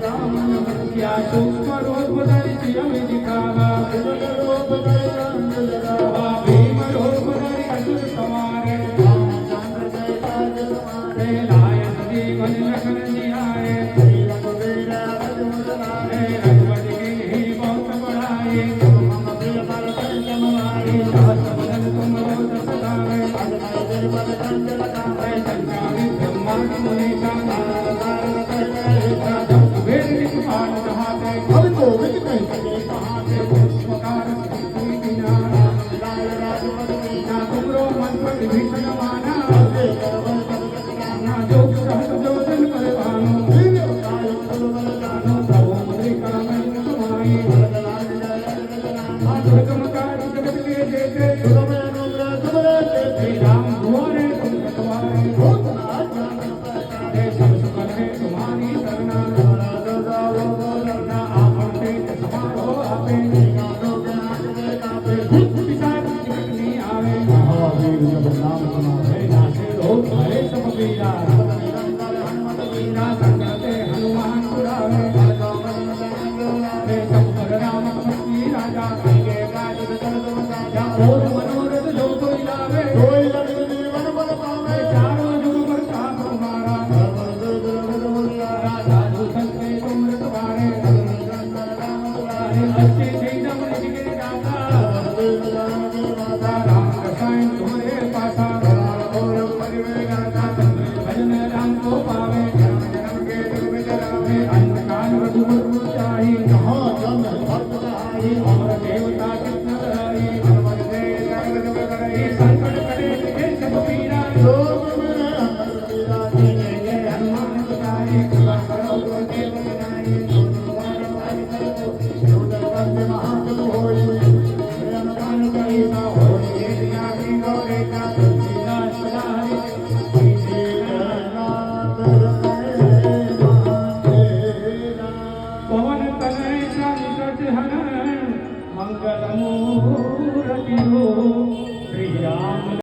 क्या सूक्ष्म रूप धरि अमि दिखावा भीम रूप धरि असुर संहारे लायन जीवन लखन जियाए रघुपति की बहुत बड़ाई सहस्र बदन तुम दस गावे संचालित ब्रह्मांड मुनीसा कुबेर दिक्पाल कहाते अब तो विकट है कहाते पुष्पकार सिद्धि बिना ना तुमरो मंत्र विभीषण माना ना जोग सहस जोजन परवानो प्रभु मुद्रिका महिमा तुम्हारी दुर्गमकारी जगत के देते श्री राम भुवरे तुम सतवारे सब सुखल है तुम्हारी करना ना आपन पेट समारो आपे भूत पिशाच निकट नहीं आवे महावीर जब नाम सुना नासे रोग भरे सब पीरा वीरा संकटे हनुमान छुड़ावे सब पर राम तपस्वी राजा और मनोरथ जो कोई लावे कोई लगे जीवन बल पावे चारों जुग पर ताप हमारा साधु संत के तुम रखवारे अच्छे थे नमन जिगे जाता राम रसायन तुम्हारे पासा भजन राम को पावे